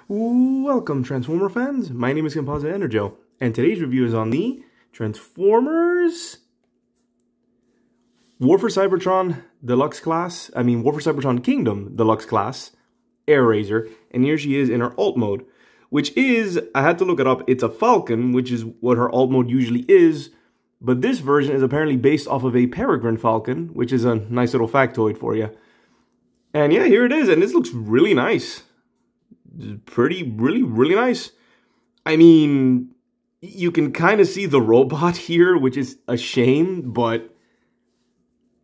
Welcome, Transformer fans. My name is Composite Enerjoe, and today's review is on the Transformers War for Cybertron Deluxe class. War for Cybertron Kingdom Deluxe class, Airazor, and here she is in her alt mode, which is, I had to look it up, it's a Falcon, which is what her alt mode usually is, but this version is apparently based off of a Peregrine Falcon, which is a nice little factoid for you. And yeah, here it is, and this looks really nice. Really nice. I mean, you can kind of see the robot here, which is a shame, but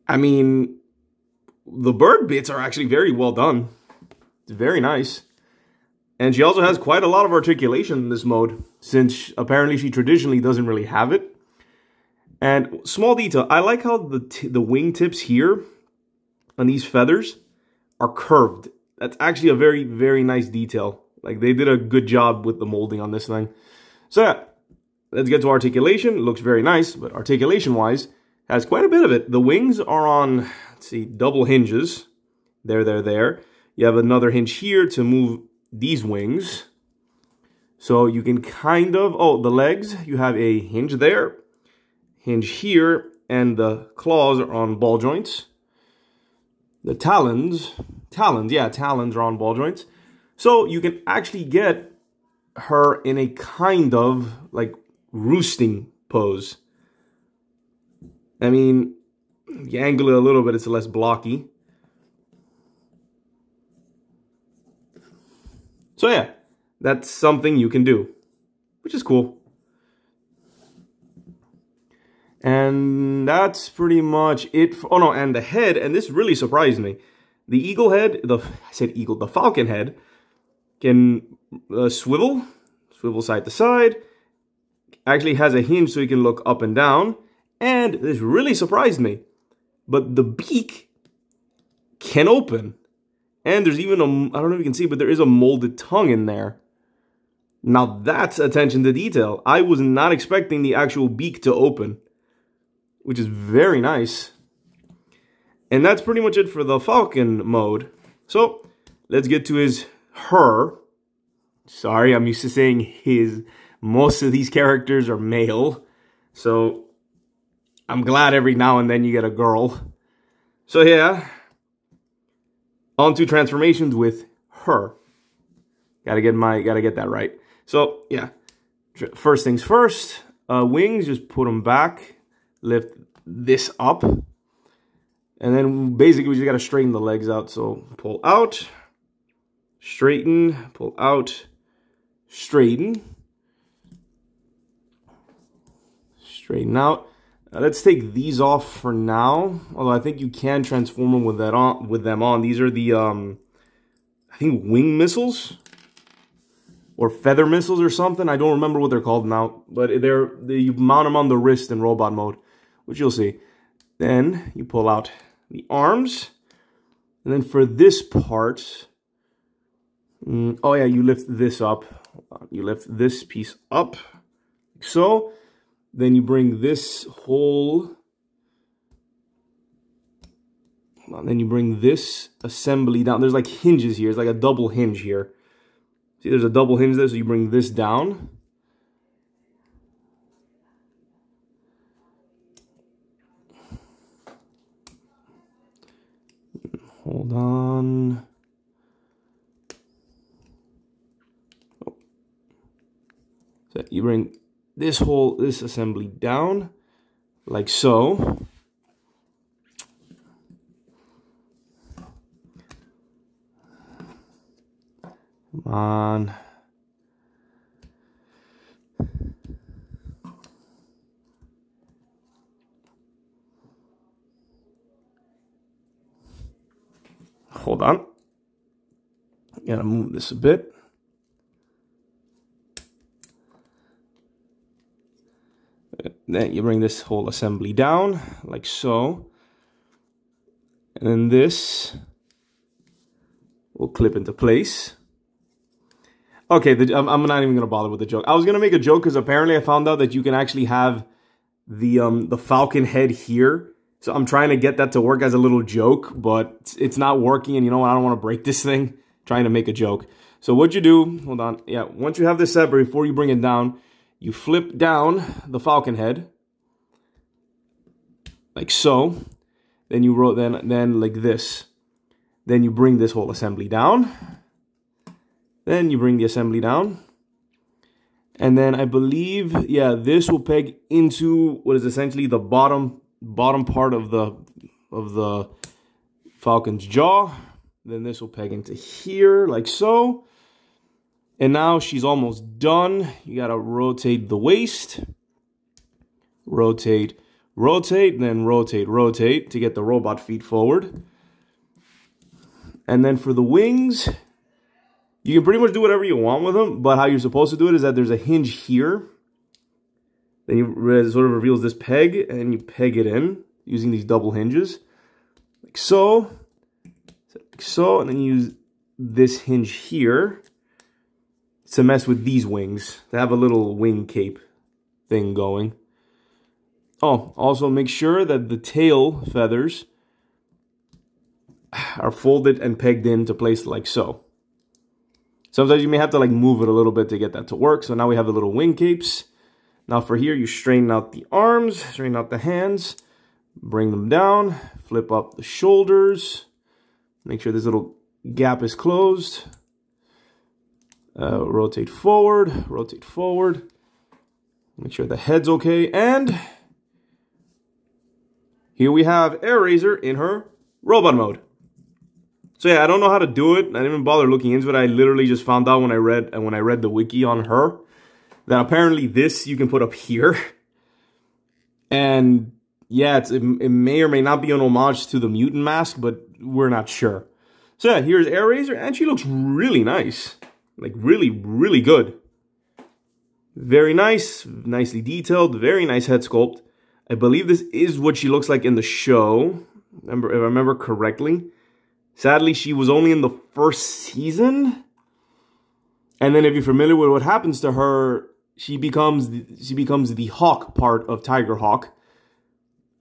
I mean, the bird bits are actually very well done. It's very nice. And she also has quite a lot of articulation in this mode, since apparently she traditionally doesn't really have it. And small detail, I like how the wing tips here on these feathers are curved. That's actually a very nice detail. Like, they did a good job with the molding on this thing. So yeah, let's get to articulation. It looks very nice, but articulation-wise, has quite a bit of it. The wings are on, let's see, double hinges. There. You have another hinge here to move these wings. So you can kind of, the legs, you have a hinge there, hinge here, and the claws are on ball joints. The talons are on ball joints. So you can actually get her in a kind of like roosting pose. I mean, you angle it a little bit, it's less blocky. So yeah, that's something you can do, which is cool. And that's pretty much it. And the head, and this really surprised me. The eagle head, the Falcon head, can swivel side to side. Actually has a hinge so you can look up and down. And this really surprised me. But the beak can open. And there's even I don't know if you can see, but there is a molded tongue in there. Now that's attention to detail. I was not expecting the actual beak to open, which is very nice. And that's pretty much it for the Falcon mode. So let's get to her. Sorry, I'm used to saying his. Most of these characters are male. So I'm glad every now and then you get a girl. So yeah. On to transformations with her. Gotta get that right. So yeah. First things first. Wings, just put them back. Lift this up. And then basically we just got to straighten the legs out. So pull out, straighten, pull out, straighten, straighten out. Let's take these off for now. Although I think you can transform them with them on. These are the I think wing missiles or feather missiles or something. I don't remember what they're called now, but you mount them on the wrist in robot mode, which you'll see. Then you pull out the arms, and then for this part, you lift this up. You lift this piece up, like so. Then you bring this whole, then you bring this assembly down. There's like hinges here. It's like a double hinge here. See, there's a double hinge there, so you bring this down. Hold on. So you bring this assembly down, like so. Come on. Hold on. Gotta move this a bit. Then you bring this whole assembly down, like so. And then this will clip into place. Okay, I'm not even gonna bother with the joke. I was gonna make a joke because apparently I found out that you can actually have the Falcon head here. So I'm trying to get that to work as a little joke, but it's not working. And you know what? I don't want to break this thing. trying to make a joke. So what you do, hold on, yeah, once you have this set, before you bring it down, you flip down the Falcon head, like so. Then you wrote, then like this. Then you bring this whole assembly down. Then you bring the assembly down. And then I believe, yeah, this will peg into what is essentially the bottom part of the Falcon's jaw. Then this will peg into here, like so. And now she's almost done. You gotta rotate the waist. Rotate, rotate, then rotate, rotate to get the robot feet forward. And then for the wings, you can pretty much do whatever you want with them, but how you're supposed to do it is that there's a hinge here. Then you sort of reveals this peg, and you peg it in using these double hinges. Like so. Like so, and then you use this hinge here to mess with these wings, to have a little wing cape thing going. Oh, also make sure that the tail feathers are folded and pegged into place like so. Sometimes you may have to like move it a little bit to get that to work. So now we have the little wing capes. Now for here, you straighten out the arms, straighten out the hands, bring them down, flip up the shoulders, make sure this little gap is closed. Rotate forward, make sure the head's okay, and here we have Airazor in her robot mode. So yeah, I don't know how to do it. I didn't even bother looking into it. I literally just found out when I read the wiki on her that apparently this you can put up here. And yeah, it may or may not be an homage to the mutant mask, but we're not sure. So yeah, here's Airazor, and she looks really nice. Like really, really good. Very nice, nicely detailed, very nice head sculpt. I believe this is what she looks like in the show, if I remember correctly. Sadly, she was only in the first season. And then if you're familiar with what happens to her, she becomes the hawk part of Tiger Hawk.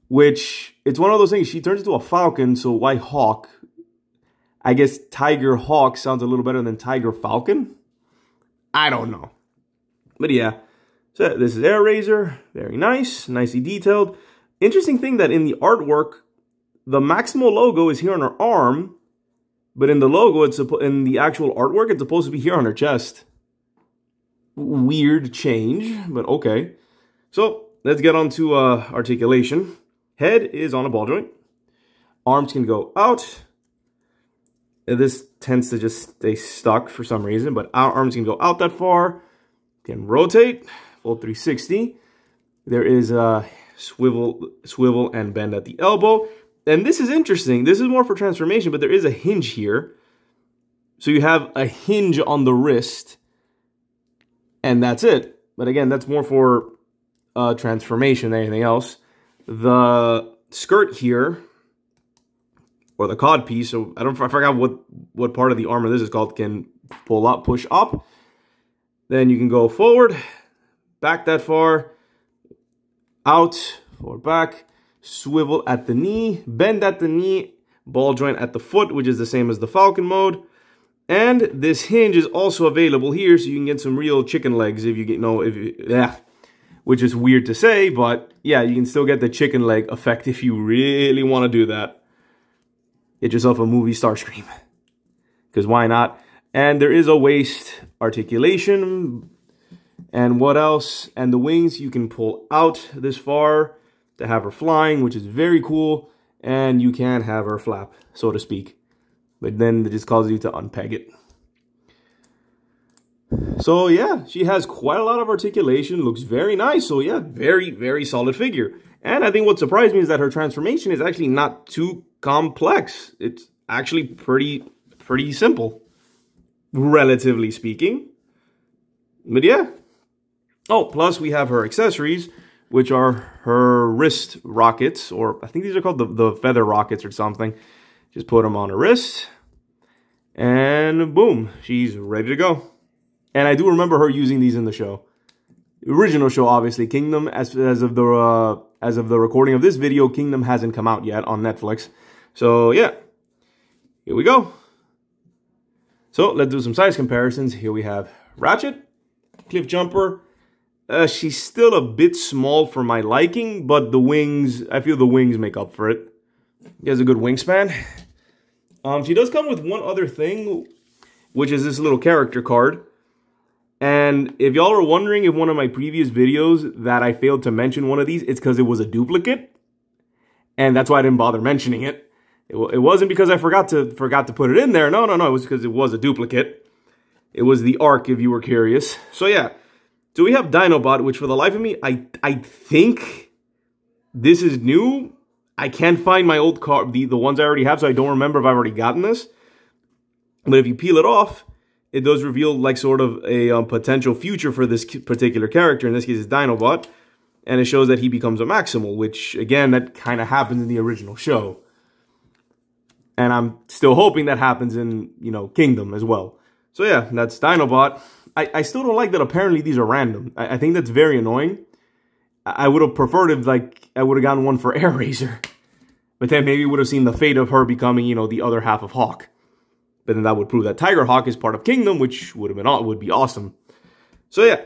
Which, it's one of those things, she turns into a falcon, so why hawk? I guess Tiger Hawk sounds a little better than Tiger Falcon. I don't know. But yeah. So this is Airazor. Very nice. Nicely detailed. Interesting thing that in the artwork, the Maximo logo is here on her arm. But in the logo, in the actual artwork, it's supposed to be here on her chest. Weird change, but okay. So let's get on to articulation. Head is on a ball joint. Arms can go out. This tends to just stay stuck for some reason, but our arms can go out that far. Can rotate, full 360. There is a swivel and bend at the elbow. And this is interesting. This is more for transformation, but there is a hinge here. So you have a hinge on the wrist, and that's it. But again, that's more for transformation than anything else. The skirt here, or the cod piece, so I forgot what part of the armor this is called, can pull up, push up. Then you can go forward, back that far, out, forward, back, swivel at the knee, bend at the knee, ball joint at the foot, which is the same as the Falcon mode. And this hinge is also available here, so you can get some real chicken legs if you get, which is weird to say, but yeah, you can still get the chicken leg effect if you really want to do that. Get yourself a movie Starscream, because why not? And there is a waist articulation, and what else? And the wings you can pull out this far to have her flying, which is very cool, and you can have her flap, so to speak. But then it just causes you to unpeg it. So yeah, she has quite a lot of articulation, looks very nice. So yeah, very, very solid figure. And I think what surprised me is that her transformation is actually not too complex. It's actually pretty simple, relatively speaking. But yeah. Oh, plus we have her accessories, which are her wrist rockets, or I think these are called the feather rockets or something. Just put them on her wrist, and boom, she's ready to go. And I do remember her using these in the show. The original show, obviously. Kingdom, as of the recording of this video, Kingdom hasn't come out yet on Netflix. So yeah, here we go. So let's do some size comparisons. Here we have Ratchet, Cliff Jumper. She's still a bit small for my liking, but the wings, I feel the wings make up for it. He has a good wingspan. She does come with one other thing, which is this little character card. And if y'all are wondering if one of my previous videos that I failed to mention one of these, it's because it was a duplicate. And that's why I didn't bother mentioning it. It wasn't because I forgot to put it in there. No. It was because it was a duplicate. It was the Arc, if you were curious. So yeah. So we have Dinobot, which for the life of me, I think this is new. I can't find my old card, the ones I already have, so I don't remember if I've already gotten this. But if you peel it off, it does reveal like sort of a potential future for this particular character. In this case, it's Dinobot. And it shows that he becomes a Maximal, which, again, that kind of happens in the original show. And I'm still hoping that happens in, you know, Kingdom as well. So yeah, that's Dinobot. I still don't like that apparently these are random. I think that's very annoying. I would have preferred if, like, I would have gotten one for Airazor. But then maybe would have seen the fate of her becoming, you know, the other half of Hawk. But then that would prove that Tiger Hawk is part of Kingdom, which would be awesome. So yeah,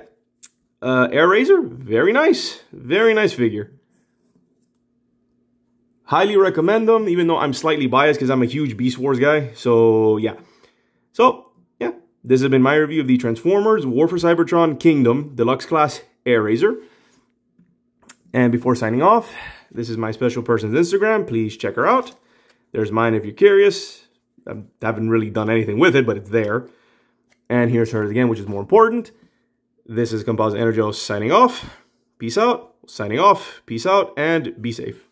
Airazor, very nice figure. Highly recommend them, even though I'm slightly biased because I'm a huge Beast Wars guy. So yeah, yeah, this has been my review of the Transformers War for Cybertron Kingdom Deluxe Class Airazor. And before signing off, this is my special person's Instagram. Please check her out. There's mine if you're curious. I haven't really done anything with it, but it's there. And here's hers again, which is more important. This is Composite Enerjoe signing off. Peace out. Signing off. Peace out. And be safe.